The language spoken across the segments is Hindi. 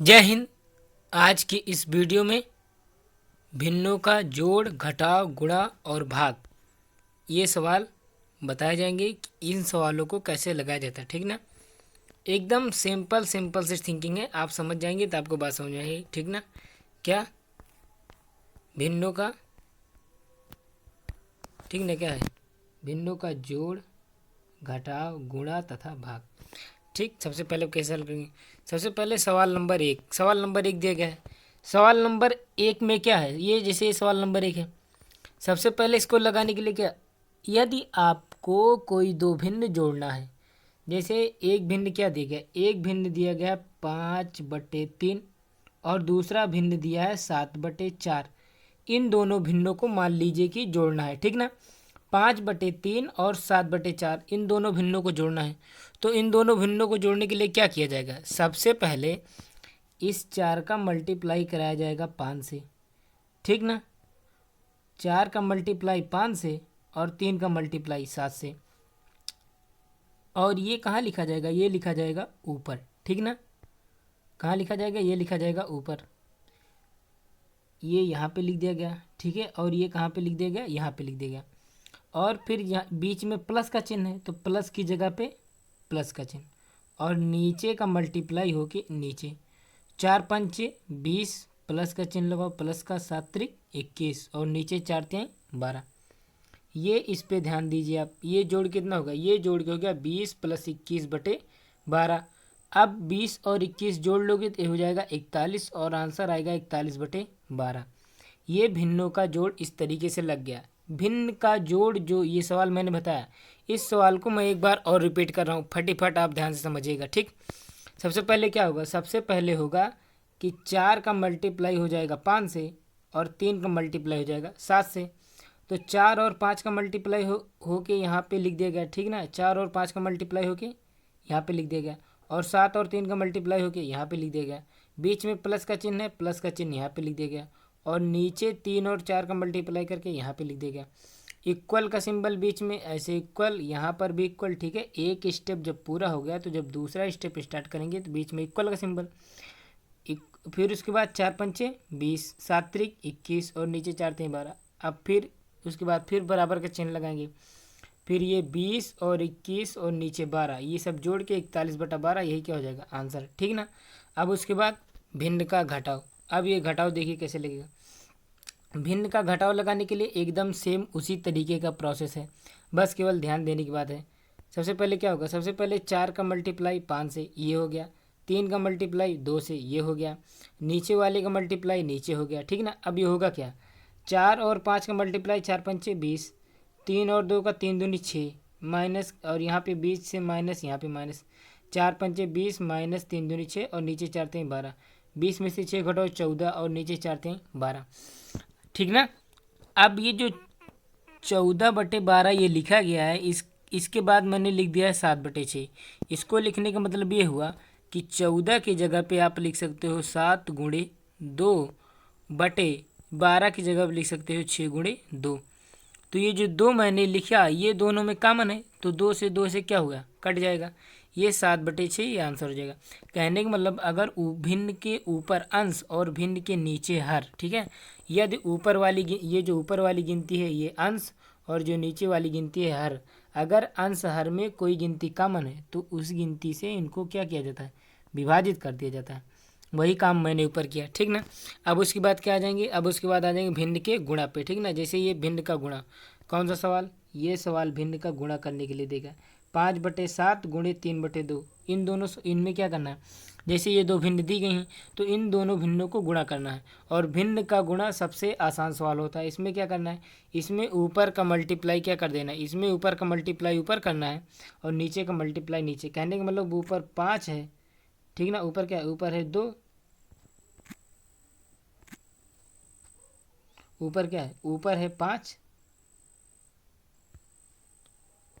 जय हिंद। आज की इस वीडियो में भिन्नों का जोड़, घटाव, गुणा और भाग ये सवाल बताए जाएंगे कि इन सवालों को कैसे लगाया जाता है। ठीक ना, एकदम सिंपल सिंपल से थिंकिंग है, आप समझ जाएंगे तो आपको बात समझ में आएगी। ठीक ना, क्या भिन्नों का, ठीक ना, क्या है भिन्नों का जोड़, घटाव, गुणा तथा भाग। ठीक, सबसे पहले कैसे हल करेंगे। सबसे पहले सवाल नंबर एक दिया गया है। सवाल नंबर एक में क्या है, ये जैसे ये सवाल नंबर एक है, सबसे पहले इसको लगाने के लिए क्या, यदि आपको कोई दो भिन्न जोड़ना है, जैसे एक भिन्न क्या दिया गया, एक भिन्न दिया गया 5/3 और दूसरा भिन्न दिया है 7/4। इन दोनों भिन्नों को मान लीजिए कि जोड़ना है। ठीक ना, 5/3 और 7/4 इन दोनों भिन्नों को जोड़ना है। तो इन दोनों भिन्नों को जोड़ने के लिए क्या किया जाएगा, सबसे पहले इस 4 का मल्टीप्लाई कराया जाएगा 5 से। ठीक ना, 4 का मल्टीप्लाई 5 से और 3 का मल्टीप्लाई 7 से। और ये कहाँ लिखा जाएगा, ये लिखा जाएगा ऊपर। ठीक ना, कहाँ लिखा जाएगा, ये लिखा जाएगा ऊपर, ये यहाँ पे लिख दिया गया। ठीक है, और ये कहाँ पे लिख दिया गया, यहाँ पे लिख दिया गया। और फिर यहाँ बीच में प्लस का चिन्ह है, तो प्लस की जगह पे प्लस का चिन्ह, और नीचे का मल्टीप्लाई हो के नीचे 4×5 = 20, प्लस का चिन्ह लगाओ, प्लस का 7×3 = 21 और नीचे 4×3 = 12। ये इस पे ध्यान दीजिए आप, ये जोड़ कितना होगा, ये जोड़ के हो गया 20 + 21/12। अब 20 और 21 जोड़ लोगे तो ये हो जाएगा 41 और आंसर आएगा 41/12। ये भिन्नों का जोड़ इस तरीके से लग गया। भिन्न का जोड़ जो ये सवाल मैंने बताया, इस सवाल को मैं एक बार और रिपीट कर रहा हूँ, फटाफट आप ध्यान से समझिएगा। ठीक, सबसे पहले क्या होगा, सबसे पहले होगा कि 4 का मल्टीप्लाई हो जाएगा 5 से और 3 का मल्टीप्लाई हो जाएगा 7 से। तो 4 और 5 का मल्टीप्लाई हो के यहाँ पे लिख दिया गया। ठीक ना, 4 और 5 का मल्टीप्लाई हो के यहाँ पे लिख दिया गया, और 7 और 3 का मल्टीप्लाई हो के यहाँ पे लिख दिया गया। बीच में प्लस का चिन्ह है, प्लस का चिन्ह यहाँ पे लिख दिया गया, और नीचे 3 और 4 का मल्टीप्लाई करके यहाँ पे लिख दिया गया। इक्वल का सिंबल बीच में ऐसे इक्वल, यहाँ पर भी इक्वल। ठीक है, एक स्टेप जब पूरा हो गया तो जब दूसरा स्टेप स्टार्ट करेंगे तो बीच में इक्वल का सिंबल। फिर उसके बाद 4×5 = 20, 7×3 = 21 और नीचे 4×3 = 12। अब फिर उसके बाद फिर बराबर का चिन्ह लगाएंगे, फिर ये 20 और 21 और नीचे 12, ये सब जोड़ के 41/12, यही क्या हो जाएगा आंसर। ठीक ना, अब उसके बाद भिन्न का घटाव। अब ये घटाव देखिए कैसे लगेगा। भिन्न का घटाव लगाने के लिए एकदम सेम उसी तरीके का प्रोसेस है, बस केवल ध्यान देने की बात है। सबसे पहले क्या होगा, सबसे पहले 4 का मल्टीप्लाई 5 से, ये हो गया। 3 का मल्टीप्लाई 2 से, ये हो गया। नीचे वाले का मल्टीप्लाई नीचे हो गया। ठीक ना, अब ये होगा क्या, 4 और 5 का मल्टीप्लाई 4×5 = 20, 3 और 2 का 3 दूनी 6, माइनस, और यहाँ पे 20 से माइनस, यहाँ पे माइनस, 4×5 = 20 माइनस 3 दूनी 6 और नीचे 4×3 = 12। 20 में से 6 घटाओ 14 और नीचे 4×3 = 12। ठीक ना, अब ये जो 14/12 ये लिखा गया है, इसके बाद मैंने लिख दिया है 7/6। इसको लिखने का मतलब ये हुआ कि 14 की जगह पे आप लिख सकते हो 7×2/12 की जगह पे लिख सकते हो 6×2। तो ये जो 2 मैंने लिखा, ये दोनों में कॉमन है, तो 2 से 2 से क्या हुआ, कट जाएगा, ये 7/6 ये आंसर हो जाएगा। कहने का मतलब अगर भिन्न के ऊपर अंश और भिन्न के नीचे हर, ठीक है, यदि ऊपर वाली ये जो ऊपर वाली गिनती है ये अंश और जो नीचे वाली गिनती है हर, अगर अंश हर में कोई गिनती कॉमन है तो उस गिनती से इनको क्या किया जाता है, विभाजित कर दिया जाता है। वही काम मैंने ऊपर किया। ठीक ना, अब उसके बाद क्या आ जाएंगे, अब उसके बाद आ जाएंगे भिन्न के गुणा पे। ठीक ना, जैसे ये भिन्न का गुणा, कौन सा सवाल, ये सवाल भिन्न का गुणा करने के लिए देगा। 5/7 × 3/2, इन दोनों, इनमें क्या करना है, जैसे ये दो भिन्न दी गई हैं तो इन दोनों भिन्नों को गुणा करना है। और भिन्न का गुणा सबसे आसान सवाल होता है। इसमें क्या करना है, इसमें ऊपर का मल्टीप्लाई क्या कर देना है, इसमें ऊपर का मल्टीप्लाई ऊपर करना है और नीचे का मल्टीप्लाई नीचे। कहने का मतलब ऊपर 5 है, ठीक ना, ऊपर क्या है, ऊपर है 2, ऊपर क्या है, ऊपर है 5,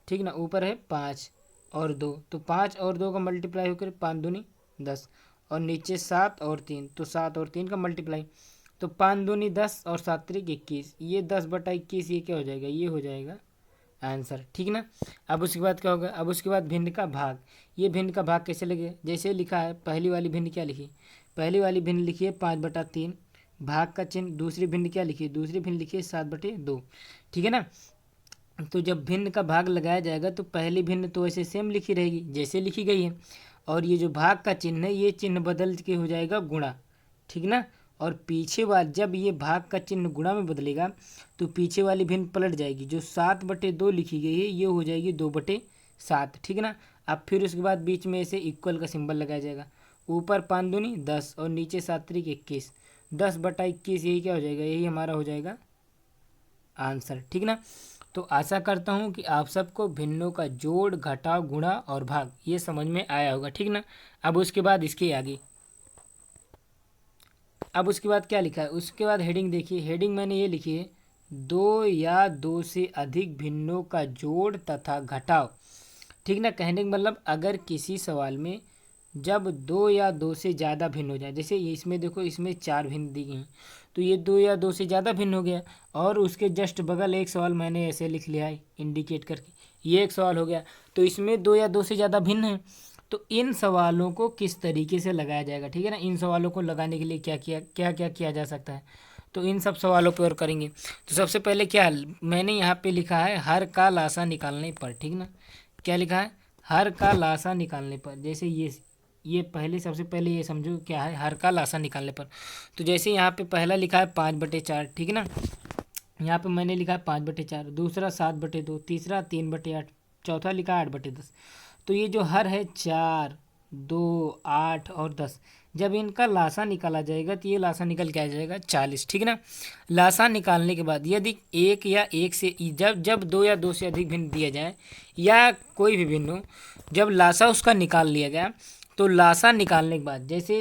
ठीक ना, ऊपर है 5 और 2, तो 5 और 2 का मल्टीप्लाई होकर 5×2 = 10 और नीचे 7 और 3, तो 7 और 3 का मल्टीप्लाई, तो 5×2 = 10 और 7×3 = 21, ये 10/21, ये क्या हो जाएगा, ये हो जाएगा आंसर। ठीक ना, अब उसके बाद क्या होगा, अब उसके बाद भिन्न का भाग। ये भिन्न का भाग कैसे लगे, जैसे लिखा है, पहली वाली भिन्न क्या लिखी, पहली वाली भिन्न लिखिए 5/3, भाग का चिन्ह, दूसरी भिन्न क्या लिखिए, दूसरी भिन्न लिखिए 7/2, ठीक है ना। तो जब भिन्न का भाग लगाया जाएगा तो पहली भिन्न तो ऐसे सेम लिखी रहेगी जैसे लिखी गई है, और ये जो भाग का चिन्ह है ये चिन्ह बदल के हो जाएगा गुणा, ठीक ना। और पीछे वाला जब ये भाग का चिन्ह गुणा में बदलेगा तो पीछे वाली भिन्न पलट जाएगी, जो 7/2 लिखी गई है ये हो जाएगी 2/7, ठीक ना। अब फिर उसके बाद बीच में ऐसे इक्वल का सिंबल लगाया जाएगा, ऊपर 5 दूनी 10 और नीचे 7 त्रिक 21, 10/21 यही क्या हो जाएगा, यही हमारा हो जाएगा आंसर, ठीक ना। तो आशा करता हूँ कि आप सबको भिन्नों का जोड़, घटाव, गुणा और भाग ये समझ में आया होगा, ठीक ना। अब उसके बाद इसके आगे, अब उसके बाद क्या लिखा है, उसके बाद हेडिंग देखिए, हेडिंग मैंने ये लिखी है, 2 या 2 से अधिक भिन्नों का जोड़ तथा घटाव, ठीक ना। कहने का मतलब अगर किसी सवाल में जब 2 या 2 से ज़्यादा भिन्न हो जाए, जैसे इसमें देखो इसमें 4 भिन्न दी गई हैं, तो ये 2 या 2 से ज़्यादा भिन्न हो गया, और उसके जस्ट बगल एक सवाल मैंने ऐसे लिख लिया है इंडिकेट करके, ये एक सवाल हो गया, तो इसमें 2 या 2 से ज़्यादा भिन्न है। तो इन सवालों को किस तरीके से लगाया जाएगा, ठीक है ना। इन सवालों को लगाने के लिए क्या किया जा सकता है, तो इन सब सवालों पर और करेंगे। तो सबसे पहले क्या मैंने यहाँ पे लिखा है, हर का लासा निकालने पर, ठीक ना। क्या लिखा है, हर का लासा निकालने पर। जैसे ये पहले सबसे पहले ये समझो क्या है, हर का लासा निकालने पर। तो जैसे यहाँ पे पहला लिखा है 5/4, ठीक है ना। यहाँ पे मैंने लिखा है 5/4, दूसरा 7/2, तीसरा 3/8, चौथा लिखा है 8/10। तो ये जो हर है 4, 2, 8 और 10, जब इनका लासा निकाला जाएगा तो ये लासा निकल के आ जाएगा 40, ठीक ना। लासा निकालने के बाद यदि एक या एक से जब 2 या 2 से अधिक भिन्न दिया जाए या कोई भी भिन्न हो, जब लासा उसका निकाल लिया गया तो लासा निकालने के बाद, जैसे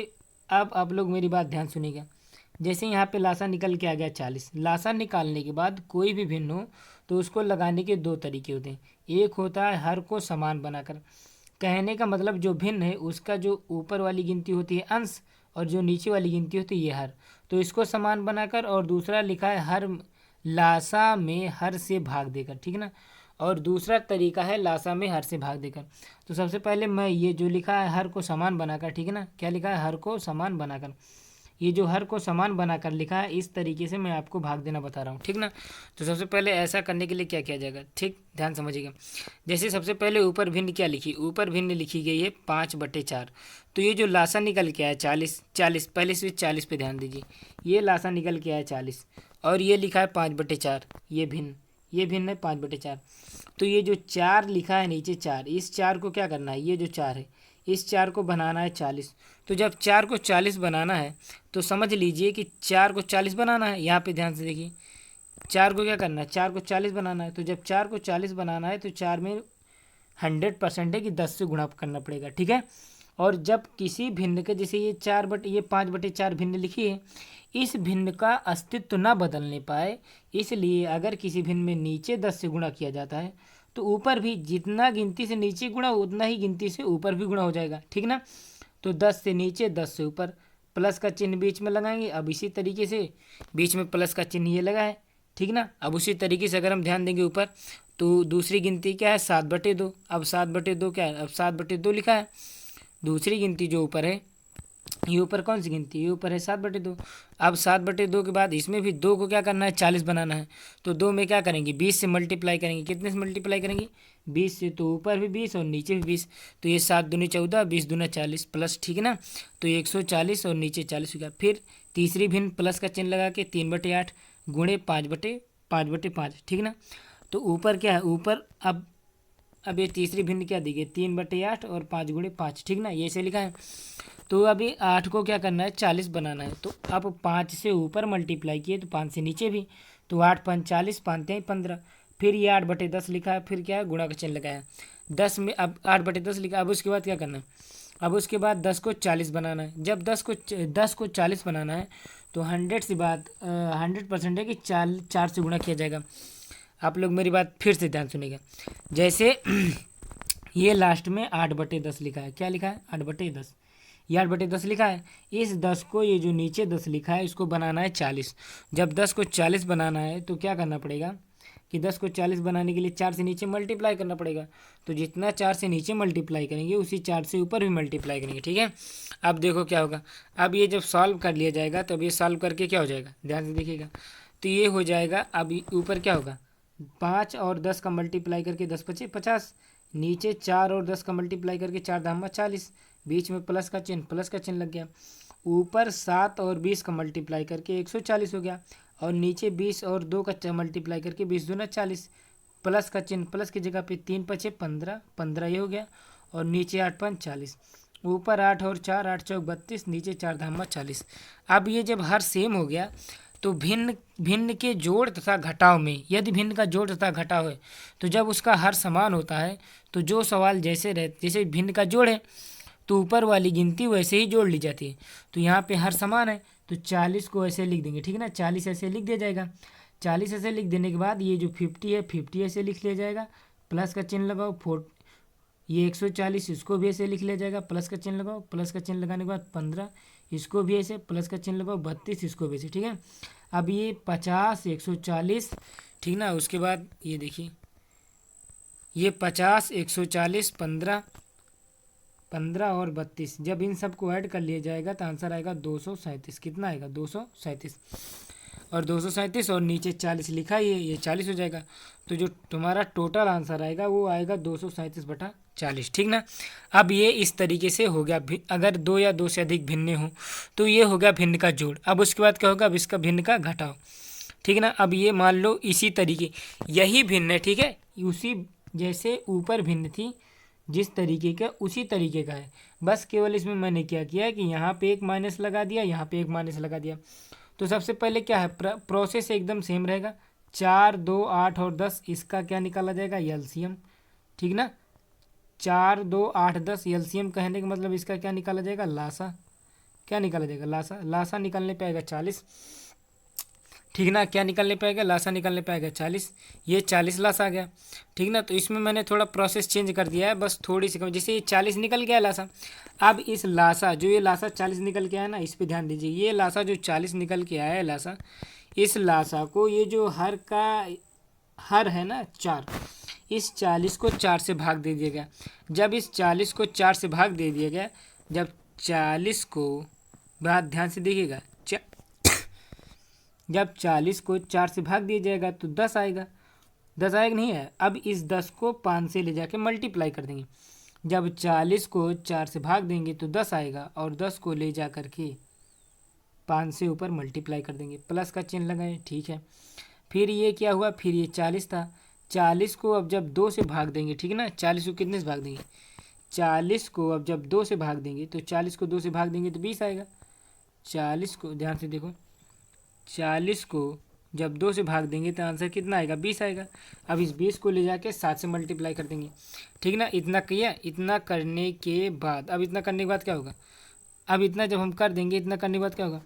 अब आप लोग मेरी बात ध्यान सुनिएगा, जैसे यहाँ पे लासा निकल के आ गया 40, लासा निकालने के बाद कोई भी भिन्न हो तो उसको लगाने के 2 तरीके होते हैं। एक होता है हर को समान बनाकर, कहने का मतलब जो भिन्न है उसका जो ऊपर वाली गिनती होती है अंश और जो नीचे वाली गिनती होती है ये हर, तो इसको समान बनाकर, और दूसरा लिखा है हर लासा में हर से भाग देकर, ठीक ना। और दूसरा तरीका है लासा में हर से भाग देकर। तो सबसे पहले मैं ये जो लिखा है हर को समान बनाकर, ठीक है ना, क्या लिखा है, हर को समान बनाकर, ये जो हर को समान बनाकर लिखा है इस तरीके से मैं आपको भाग देना बता रहा हूँ, ठीक ना। तो सबसे पहले ऐसा करने के लिए क्या किया जाएगा, ठीक ध्यान समझिएगा। जैसे सबसे पहले ऊपर भिन्न क्या लिखी, ऊपर भिन्न लिखी गई है 5/4, तो ये जो लासा निकल के आया 40, पहले से 40 पे ध्यान दीजिए, ये लासा निकल के आया 40, और ये लिखा है 5/4, ये भिन्न है 5/4। तो ये जो 4 लिखा है नीचे 4, इस 4 को क्या करना है, ये जो 4 है इस 4 को बनाना है 40। तो जब 4 को 40 बनाना है तो समझ लीजिए कि 4 को 40 बनाना है, यहाँ पे ध्यान से देखिए, 4 को क्या करना है, 4 को 40 बनाना है। तो जब 4 को 40 बनाना है तो 4 में 100% है कि 10 से गुणा करना पड़ेगा, ठीक है। और जब किसी भिन्न के, जैसे ये 5/4 भिन्न लिखी है, इस भिन्न का अस्तित्व न बदलने पाए, इसलिए अगर किसी भिन्न में नीचे 10 से गुणा किया जाता है तो ऊपर भी जितना गिनती से नीचे गुणा उतना ही गिनती से ऊपर भी गुणा हो जाएगा, ठीक ना। तो 10 से नीचे 10 से ऊपर, प्लस का चिन्ह बीच में लगाएंगे। अब इसी तरीके से बीच में प्लस का चिन्ह ये लगा है, ठीक ना। अब उसी तरीके से अगर हम ध्यान देंगे ऊपर, तो दूसरी गिनती क्या है 7/2, अब 7/2 क्या है, अब 7/2 लिखा है। दूसरी गिनती जो ऊपर है, ये ऊपर कौन सी गिनती, ये ऊपर है 7/2। अब 7/2 के बाद इसमें भी 2 को क्या करना है 40 बनाना है, तो 2 में क्या करेंगे 20 से मल्टीप्लाई करेंगे, कितने से मल्टीप्लाई करेंगे 20 से, तो ऊपर भी 20 और नीचे भी 20, तो ये 7 दूनी 14, 20 दूना 40 प्लस, ठीक है ना। तो 140 और नीचे 40 हो गया। फिर तीसरी भिन्न प्लस का चिन्ह लगा के 3/8 गुणे 5/5, ठीक ना। तो ऊपर क्या है, ऊपर अब ये तीसरी भिन्न क्या दी गई 3/8 और 5 गुणे 5, ठीक ना, ये से लिखा है। तो अभी 8 को क्या करना है 40 बनाना है, तो अब 5 से ऊपर मल्टीप्लाई किए तो 5 से नीचे भी, तो 8 5 40, 5 3 15, फिर ये 8/10 लिखा है, फिर क्या है गुणा का चिन्ह लगाया 10 में, अब 8/10 लिखा। अब उसके बाद क्या करना है, अब उसके बाद 10 को 40 बनाना है। जब 10 को 40 बनाना है तो 100% है कि 4 से गुणा किया जाएगा। आप लोग मेरी बात फिर से ध्यान सुनिएगा। जैसे ये लास्ट में 8/10 लिखा है, क्या लिखा है 8/10, ये 8/10 लिखा है। इस 10 को, ये जो नीचे 10 लिखा है इसको बनाना है 40। जब 10 को 40 बनाना है तो क्या करना पड़ेगा, कि 10 को 40 बनाने के लिए 4 से नीचे मल्टीप्लाई करना पड़ेगा। तो जितना 4 से नीचे मल्टीप्लाई करेंगे उसी 4 से ऊपर भी मल्टीप्लाई करेंगे, ठीक है। अब देखो क्या होगा, अब ये जब सॉल्व कर लिया जाएगा तो अब ये सॉल्व करके क्या हो जाएगा, ध्यान से देखिएगा। तो ये हो जाएगा, अब ऊपर क्या होगा, 5 और 10 का मल्टीप्लाई करके 10 पचे 50, नीचे 4 और 10 का मल्टीप्लाई करके 4 धामा 40, बीच में प्लस का चिन्ह लग गया। ऊपर 7 और 20 का मल्टीप्लाई करके 140 हो गया, और नीचे 20 और 2 का मल्टीप्लाई करके 20 दूना 40, प्लस का चिन्ह, प्लस की जगह पे 3 पचे 15, 15 ये हो गया, और नीचे 8 5 40, ऊपर 8 और 4 8 चौक 32, नीचे 4 धामा 40। अब ये जब हर सेम हो गया तो भिन्न भिन्न के जोड़ तथा घटाव में, यदि भिन्न का जोड़ तथा घटाव है तो जब उसका हर समान होता है तो जो सवाल जैसे भिन्न का जोड़ है तो ऊपर वाली गिनती वैसे ही जोड़ ली जाती है। तो यहाँ पे हर समान है तो 40 को ऐसे लिख देंगे, ठीक है ना, 40 ऐसे लिख दिया जाएगा। 40 ऐसे लिख देने के बाद ये जो 50 है 50 ऐसे लिख लिया जाएगा, प्लस का चिन्ह लगाओ, ये 140 इसको भी ऐसे लिख लिया जाएगा, प्लस का चिन्ह लगाओ, प्लस का चिन्ह लगाने के बाद 15 इसको भी ऐसे, प्लस का चिन्ह लगाओ, 32 इसको भी ऐसे, ठीक है। अब ये 50 140, ठीक ना, उसके बाद ये देखिए ये 50 140 15 15 और 32, जब इन सबको ऐड कर लिया जाएगा तो आंसर आएगा 237। कितना आएगा, 237, और 237 और नीचे 40 लिखा ही है, ये 40 हो जाएगा। तो जो तुम्हारा टोटल आंसर आएगा वो आएगा 237/40, ठीक ना। अब ये इस तरीके से हो गया, अगर 2 या 2 से अधिक भिन्न हो तो ये हो गया भिन्न का जोड़। अब उसके बाद क्या होगा, अब इसका भिन्न का घटाव, ठीक ना। अब ये मान लो इसी तरीके यही भिन्न है, ठीक है, उसी जैसे ऊपर भिन्न थी जिस तरीके का उसी तरीके का है, बस केवल इसमें मैंने क्या किया है कि यहाँ पे एक माइनस लगा दिया, यहाँ पे एक माइनस लगा दिया। तो सबसे पहले क्या है, प्रोसेस एकदम सेम रहेगा, 4 2 8 और 10 इसका क्या निकाला जाएगा, एलसीएम, ठीक ना। 4 2 8 10 एलसीएम कहने का मतलब इसका क्या निकाला जाएगा, लासा, क्या निकाला जाएगा, लासा, लासा निकालने पे आएगा 40, ठीक ना। क्या निकालने पाएगा, लासा निकालने पाएगा 40, ये 40 लासा आ गया, ठीक ना। तो इसमें मैंने थोड़ा प्रोसेस चेंज कर दिया है, बस थोड़ी सी कम, जैसे ये 40 निकल गया लासा। अब इस लासा, जो ये लासा 40 निकल के आया ना, इस पे ध्यान दीजिए, ये लासा जो 40 निकल के आया है लासा, इस लासा को ये जो हर है ना 4, इस 40 को 4 से भाग दे दिया गया। जब इस 40 को 4 से भाग दे दिया गया, जब 40 को, बात ध्यान से देखिएगा, जब 40 को 4 से भाग दिया जाएगा तो 10 आएगा, 10 आएगा नहीं है। अब इस 10 को 5 से ले जाके मल्टीप्लाई कर देंगे, जब 40 को 4 से भाग देंगे तो 10 आएगा, और 10 को ले जा कर के 5 से ऊपर मल्टीप्लाई कर देंगे, प्लस का चिन्ह लगाएं, ठीक है। फिर ये क्या हुआ, फिर ये 40 था, 40 को अब जब 2 से भाग देंगे, ठीक है ना, 40 को कितने से भाग देंगे, 40 को अब जब 2 से भाग देंगे तो 40 को 2 से भाग देंगे तो 20 आएगा। 40 को ध्यान से देखो, 40 को जब 2 से भाग देंगे तो आंसर कितना आएगा, 20 आएगा। अब इस 20 को ले जाके 7 से मल्टीप्लाई कर देंगे, ठीक ना। इतना किया, इतना करने के बाद, अब इतना करने के बाद क्या होगा, अब इतना जब हम कर देंगे, इतना करने के बाद क्या होगा,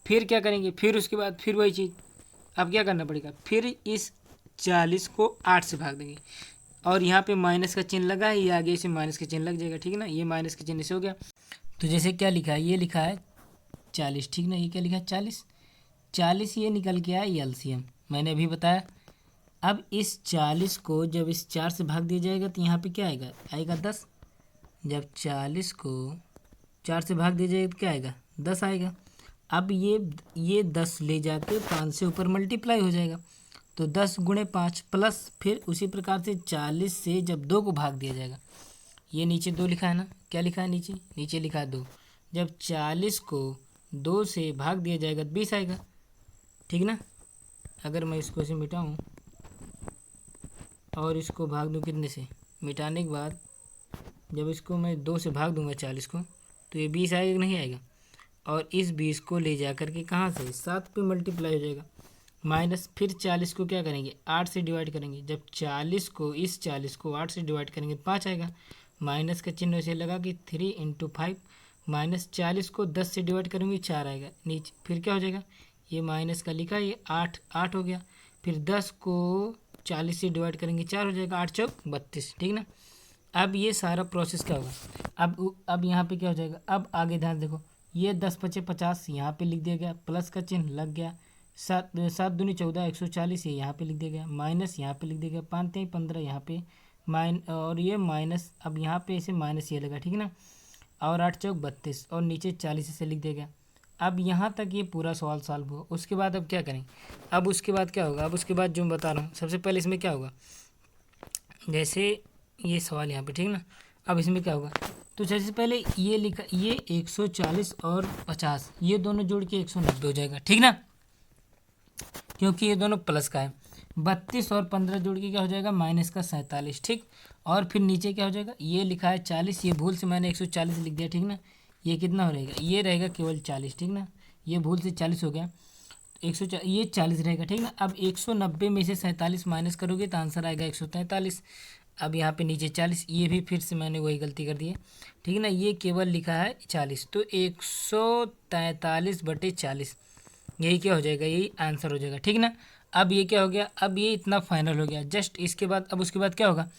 फिर क्या करेंगे, फिर उसके बाद फिर वही चीज़, अब क्या करना पड़ेगा, फिर इस 40 को 8 से भाग देंगे, और यहाँ पे माइनस का चिन्ह लगा है, ये आगे से माइनस का चिन्ह लग जाएगा, ठीक है ना। ये माइनस का चिन्ह से हो गया, तो जैसे क्या लिखा है, ये लिखा है 40, ठीक ना, ये क्या लिखा है 40, 40 ये निकल के आया एलसीएम, मैंने अभी बताया। अब इस 40 को जब इस 4 से भाग दिया जाएगा तो यहाँ पे क्या आएगा, आएगा 10, जब 40 को 4 से भाग दिया जाएगा तो क्या आएगा, 10 आएगा। अब ये 10 ले जाके 5 से ऊपर मल्टीप्लाई हो जाएगा, तो 10 गुणे 5 प्लस, फिर उसी प्रकार से 40 से जब 2 को भाग दिया जाएगा, ये नीचे 2 लिखा है ना, क्या लिखा है नीचे, नीचे लिखा है 2, जब 40 को 2 से भाग दिया जाएगा तो 20 आएगा, ठीक ना। अगर मैं इसको ऐसे मिटाऊँ और इसको भाग दूँ कितने से, मिटाने के बाद जब इसको मैं 2 से भाग दूंगा 40 को तो ये 20 आएगा कि नहीं आएगा, और इस 20 को ले जा कर के कहाँ से 7 पे मल्टीप्लाई हो जाएगा, माइनस, फिर 40 को क्या करेंगे 8 से डिवाइड करेंगे, जब 40 को इस 40 को 8 से डिवाइड करेंगे तो 5 आएगा, माइनस का चिन्ह ऐसे लगा कि 3 × 5, माइनस 40 को 10 से डिवाइड करेंगे 4 आएगा नीचे, फिर क्या हो जाएगा, ये माइनस का लिखा, ये 8 हो गया, फिर 10 को 40 से डिवाइड करेंगे 4 हो जाएगा, 8 चौक 32, ठीक ना। अब ये सारा प्रोसेस क्या होगा, अब यहाँ पे क्या हो जाएगा, अब आगे ध्यान देखो, ये 10 × 5 = 50 यहाँ पे लिख दिया गया, प्लस का चिन्ह लग गया, सात सात दूनी 14, 140 ये यहाँ पे लिख दिया गया, माइनस यहाँ पे लिख दिया गया, 5 3 15 यहाँ पे और ये माइनस, अब यहाँ पे ऐसे माइनस ये लगा, ठीक है ना, और 8 चौक 32 और नीचे 40 से लिख दिया गया। अब यहाँ तक ये पूरा सवाल सॉल्व हुआ। उसके बाद अब क्या करें, अब उसके बाद क्या होगा, अब उसके बाद जो मैं बता रहा हूँ, सबसे पहले इसमें क्या होगा, जैसे ये सवाल यहाँ पे, ठीक ना, अब इसमें क्या होगा, तो सबसे पहले ये लिखा, ये 140 और 50 ये दोनों जोड़ के 190 हो जाएगा, ठीक ना, क्योंकि ये दोनों प्लस का है। 32 और 15 जोड़ के क्या हो जाएगा, माइनस का 47, ठीक। और फिर नीचे क्या हो जाएगा, ये लिखा है 40, ये भूल से मैंने 140 लिख दिया, ठीक ना, ये कितना हो रहेगा, ये रहेगा केवल 40, ठीक ना, ये भूल से 40 हो गया, 140 ये 40 रहेगा, ठीक ना। अब 190 में से 47 माइनस करोगे तो आंसर आएगा 143। अब यहाँ पे नीचे 40, ये भी फिर से मैंने वही गलती कर दी है, ठीक है ना, ये केवल लिखा है 40, तो 143/40 यही क्या हो जाएगा, यही आंसर हो जाएगा, ठीक ना। अब ये क्या हो गया, अब ये इतना फाइनल हो गया जस्ट। इसके बाद अब उसके बाद क्या होगा,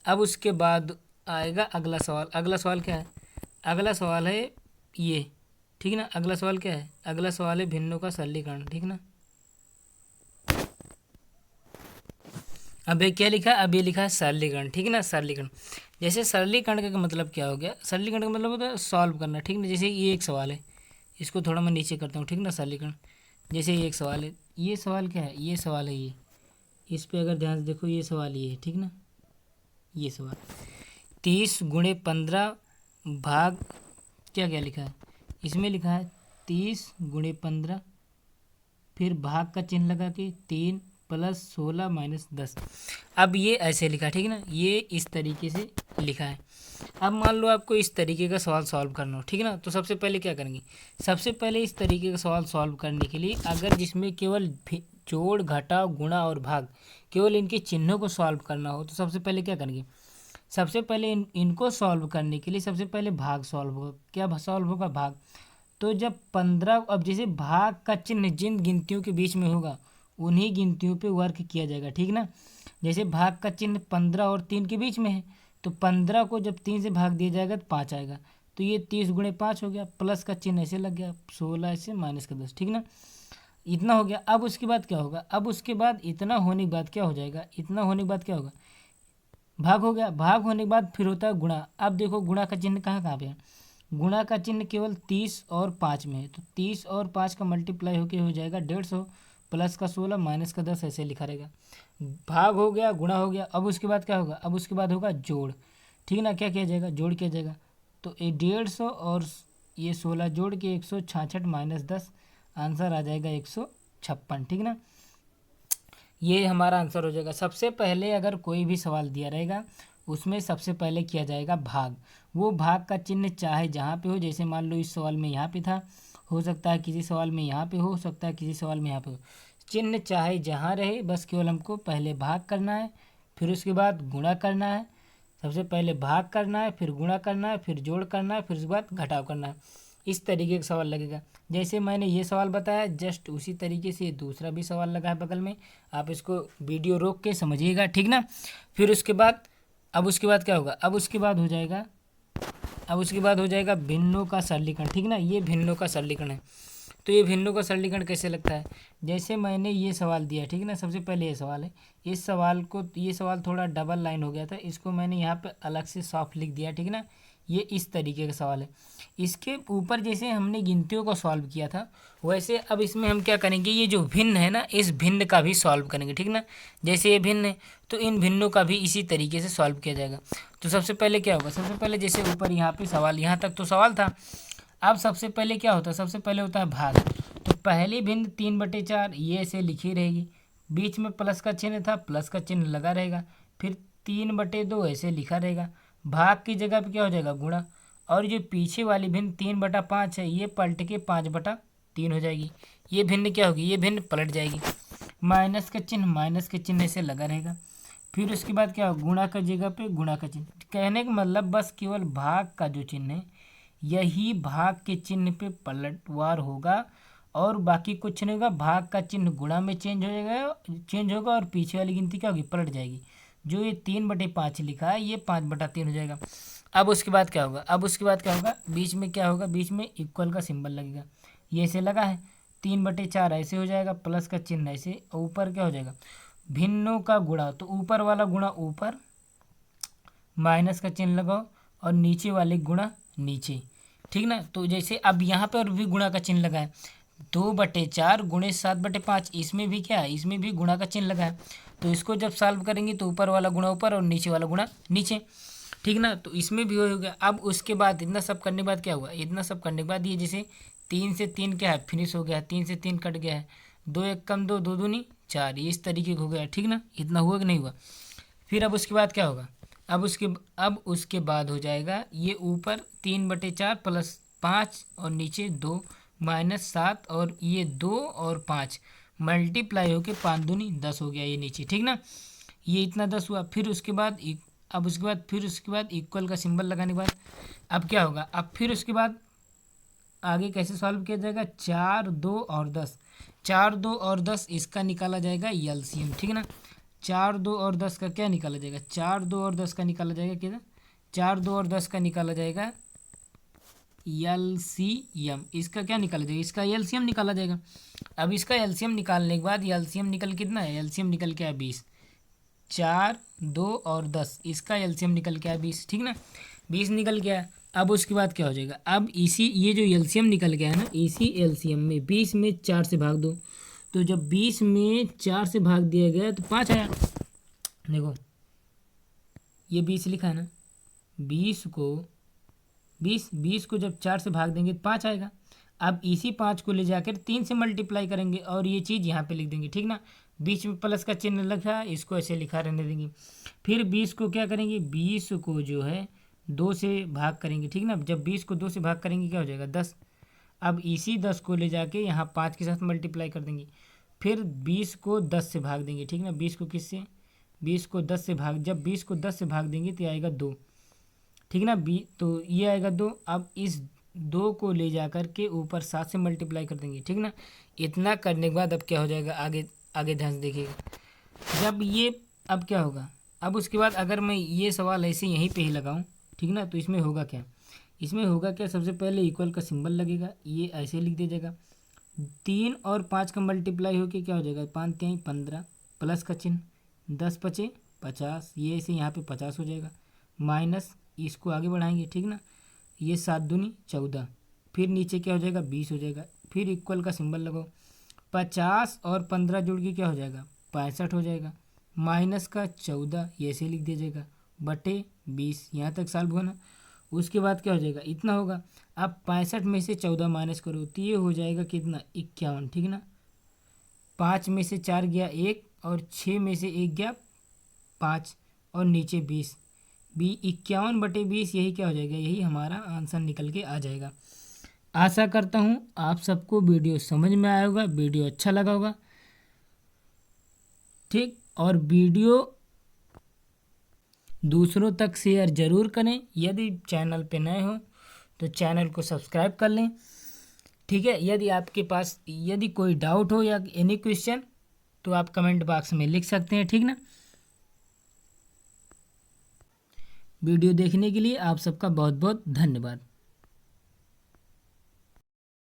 अब उसके बाद आएगा अगला सवाल। अगला सवाल क्या है, अगला सवाल है ये, ठीक ना, अगला सवाल क्या है, अगला सवाल है भिन्नों का सरलीकरण, ठीक ना। अब ये क्या लिखा है, अब ये लिखा है सरलीकरण, ठीक है ना, सरलीकरण। जैसे सरलीकरण का मतलब क्या हो गया, सरलीकरण का मतलब होता है सॉल्व करना, ठीक ना। जैसे ये एक सवाल है, इसको थोड़ा मैं नीचे करता हूँ, ठीक ना, सरलीकरण। जैसे ये एक सवाल है, ये सवाल क्या है, ये सवाल है ये, इस पे अगर ध्यान से देखो, ये सवाल ये है, ठीक ना, ये सवाल 30 × 15 भाग क्या क्या लिखा है, इसमें लिखा है 30 × 15 फिर भाग का चिन्ह लगा के 3 + 16 - 10। अब ये ऐसे लिखा, ठीक है ना, ये इस तरीके से लिखा है। अब मान लो आपको इस तरीके का सवाल सॉल्व करना हो, ठीक है ना, तो सबसे पहले क्या करेंगे, सबसे पहले इस तरीके का सवाल सॉल्व करने के लिए अगर जिसमें केवल जोड़ घटाव गुणा और भाग केवल इनके चिन्हों को सॉल्व करना हो, तो सबसे पहले क्या करेंगे, सबसे पहले इनको सॉल्व करने के लिए सबसे पहले भाग सॉल्व होगा। क्या सॉल्व होगा, भाग। तो जब 15, अब जैसे भाग का चिन्ह जिन गिनतियों के बीच में होगा उन्हीं गिनतियों पे वर्क किया जाएगा, ठीक ना। जैसे भाग का चिन्ह 15 और 3 के बीच में है, तो 15 को जब 3 से भाग दिया जाएगा तो 5 आएगा, तो ये 30 × 5 हो गया, प्लस का चिन्ह ऐसे लग गया, 16 ऐसे माइनस का 10, ठीक ना, इतना हो गया। अब उसके बाद क्या होगा, अब उसके बाद इतना होने के बाद क्या हो जाएगा, इतना होने के बाद क्या होगा, भाग हो गया। भाग होने के बाद फिर होता है गुणा। अब देखो गुणा का चिन्ह कहाँ कहाँ पे है, गुणा का चिन्ह केवल 30 और 5 में है, तो 30 और 5 का मल्टीप्लाई होके हो जाएगा 150, प्लस का 16 माइनस का 10 ऐसे लिखा रहेगा। भाग हो गया, गुणा हो गया। अब उसके बाद क्या होगा, अब उसके बाद होगा जोड़, ठीक ना, क्या किया जाएगा, जोड़ किया जाएगा। तो ये 150 और ये 16 जोड़ के 166 - 10 आंसर आ जाएगा 156, ठीक ना। ये हमारा आंसर हो जाएगा। सबसे पहले अगर कोई भी सवाल दिया रहेगा उसमें सबसे पहले किया जाएगा भाग। वो भाग का चिन्ह चाहे जहाँ पे हो, जैसे मान लो इस सवाल में यहाँ पे था, हो सकता है किसी सवाल में यहाँ पे हो सकता है किसी सवाल में यहाँ पे हो, चिन्ह चाहे जहाँ रहे, बस केवल हमको पहले भाग करना है, फिर उसके बाद गुणा करना है। सबसे पहले भाग करना है, फिर गुणा करना है, फिर जोड़ करना है, फिर उसके बाद घटाव करना है। इस तरीके का सवाल लगेगा। जैसे मैंने ये सवाल बताया जस्ट उसी तरीके से दूसरा भी सवाल लगा है बगल में, आप इसको वीडियो रोक के समझिएगा, ठीक ना। फिर उसके बाद अब उसके बाद क्या होगा, अब उसके बाद हो जाएगा, अब उसके बाद हो जाएगा भिन्नों का सरलीकरण, ठीक ना। ये भिन्नों का सरलीकरण है। तो ये भिन्नों का सरलीकरण कैसे लगता है, जैसे मैंने ये सवाल दिया, ठीक है ना, सबसे पहले ये सवाल है, इस सवाल को, ये सवाल थोड़ा डबल लाइन हो गया था, इसको मैंने यहाँ पे अलग से सॉफ्ट लिख दिया, ठीक है ना। ये इस तरीके का सवाल है। इसके ऊपर जैसे हमने गिनतियों को सॉल्व किया था वैसे अब इसमें हम क्या करेंगे, ये जो भिन्न है ना, इस भिन्न का भी सॉल्व करेंगे, ठीक ना। जैसे ये भिन्न है तो इन भिन्नों का भी इसी तरीके से सॉल्व किया जाएगा। तो सबसे पहले क्या होगा, सबसे पहले जैसे ऊपर यहाँ पे सवाल, यहाँ तक तो सवाल था। अब सबसे पहले क्या होता है, सबसे पहले होता है भाग। तो पहली भिन्न 3/4 ये ऐसे लिखी रहेगी, बीच में प्लस का चिन्ह था, प्लस का चिन्ह लगा रहेगा, फिर 3/2 ऐसे लिखा रहेगा। भाग की जगह पे क्या हो जाएगा, गुणा। और जो पीछे वाली भिन्न 3/5 है ये पलट के 5/3 हो जाएगी। ये भिन्न क्या होगी, ये भिन्न पलट जाएगी। माइनस का चिन्ह, माइनस के चिन्ह ऐसे लगा रहेगा। फिर उसके बाद क्या होगा, गुणा का जगह पे गुणा का चिन्ह। कहने का मतलब बस केवल भाग का जो चिन्ह है यही भाग के चिन्ह पे पलटवार होगा और बाकी कुछ नहीं होगा। भाग का चिन्ह गुणा में चेंज हो जाएगा, चेंज होगा, और पीछे वाली गिनती क्या होगी, पलट जाएगी। जो ये 3/5 लिखा है ये 5/3 हो जाएगा। अब उसके बाद क्या होगा, अब उसके बाद क्या होगा, बीच में क्या होगा, बीच में इक्वल का सिंबल लगेगा, ये ऐसे लगा है। 3/4 ऐसे हो जाएगा, प्लस का चिन्ह ऐसे, ऊपर क्या हो जाएगा भिन्नों का गुणा, तो ऊपर वाला गुणा ऊपर, माइनस का चिन्ह लगाओ और नीचे वाले गुणा नीचे, ठीक ना। तो जैसे अब यहाँ पर भी गुणा का चिन्ह लगा है, 2/4 गुणे 7/5, इसमें भी क्या है, इसमें भी गुणा का चिन्ह लगा है। तो इसको जब सॉल्व करेंगे तो ऊपर वाला गुणा ऊपर और नीचे वाला गुणा नीचे, ठीक ना। तो इसमें भी हो गया। अब उसके बाद इतना सब करने के बाद क्या हुआ, इतना सब करने के बाद ये जैसे 3 से 3 क्या है फिनिश हो गया है, 3 से 3 कट गया है, 2 1 कम 2, 2 दूनी 4, ये इस तरीके का हो गया, ठीक ना। इतना हुआ कि नहीं हुआ। फिर अब उसके बाद क्या होगा, अब उसके बाद हो जाएगा ये ऊपर 3/4 प्लस 5 और नीचे 2 माइनस 7 और ये 2 और 5 मल्टीप्लाई होके 5 दूनी 10 हो गया ये नीचे, ठीक ना। ये इतना 10 हुआ। फिर उसके बाद फिर उसके बाद इक्वल का सिंबल लगाने के बाद अब क्या होगा, अब फिर उसके बाद आगे कैसे सॉल्व किया जाएगा, 4 2 और 10, 4 2 और 10 इसका निकाला जाएगा एलसीएम, ठीक ना। 4 2 और 10 का क्या निकाला जाएगा, 4 2 और 10 का निकाला जाएगा क्या, 4 2 और 10 का निकाला जाएगा एलसीएम। इसका क्या निकाला जाएगा, इसका एलसीएम निकाला जाएगा। अब इसका एलसीएम निकालने के बाद एलसीएम निकल कितना है, एलसीएम निकल के आया 20, 4 2 और 10 इसका एलसीएम निकल के आया 20, ठीक ना। 20 निकल गया। अब उसके बाद क्या हो जाएगा, अब इसी ये जो एलसीएम निकल गया है ना, इसी एलसीएम में 20 में 4 से भाग दो, तो जब 20 में 4 से भाग दिया गया तो 5 आया। देखो ये 20 लिखा है ना, 20 को जब 4 से भाग देंगे तो 5 आएगा। अब इसी 5 को ले जाकर 3 से मल्टीप्लाई करेंगे और ये चीज़ यहाँ पे लिख देंगे, ठीक ना। बीच में प्लस का चिन्ह लिखा है, इसको ऐसे लिखा रहने देंगे। फिर 20 को क्या करेंगे, 20 को जो है 2 से भाग करेंगे, ठीक ना। जब 20 को 2 से भाग करेंगे क्या हो जाएगा 10। अब इसी 10 को ले जाके यहाँ 5 के साथ मल्टीप्लाई कर देंगे। फिर 20 को 10 से भाग देंगे, ठीक ना। 20 को किससे, 20 को 10 से भाग, जब 20 को 10 से भाग देंगे तो आएगा 2, ठीक ना। तो ये आएगा 2। अब इस 2 को ले जा कर के ऊपर 7 से मल्टीप्लाई कर देंगे, ठीक ना। इतना करने के बाद अब क्या हो जाएगा, आगे आगे ध्यान से देखिएगा। जब ये अब क्या होगा, अब उसके बाद अगर मैं ये सवाल ऐसे यहीं पे ही लगाऊं, ठीक ना, तो इसमें होगा क्या, इसमें होगा क्या, सबसे पहले इक्वल का सिंबल लगेगा, ये ऐसे लिख दीजिएगा। 3 और 5 का मल्टीप्लाई होके क्या हो जाएगा, 5 3 15 प्लस का चिन्ह, 10 5 50, ये ऐसे यहाँ पे 50 हो जाएगा, माइनस इसको आगे बढ़ाएंगे, ठीक ना। ये 7 दूनी 14, फिर नीचे क्या हो जाएगा 20 हो जाएगा। फिर इक्वल का सिंबल लगाओ, 50 और 15 जुड़ के क्या हो जाएगा 65 हो जाएगा, माइनस का 14 ये ऐसे लिख दीजिएगा, बटे 20, यहाँ तक सॉल्व हुआ ना। उसके बाद क्या हो जाएगा, इतना होगा। अब 65 में से 14 माइनस करो तो ये हो जाएगा कितना 51, ठीक ना। 5 में से 4 गया 1 और 6 में से 1 गया 5 और नीचे 20, 51/20, यही क्या हो जाएगा, यही हमारा आंसर निकल के आ जाएगा। आशा करता हूँ आप सबको वीडियो समझ में आया होगा, वीडियो अच्छा लगा होगा, ठीक। और वीडियो दूसरों तक शेयर ज़रूर करें। यदि चैनल पे नए हो तो चैनल को सब्सक्राइब कर लें, ठीक है। यदि आपके पास यदि कोई डाउट हो या एनी क्वेश्चन तो आप कमेंट बॉक्स में लिख सकते हैं, ठीक ना। वीडियो देखने के लिए आप सबका बहुत बहुत धन्यवाद।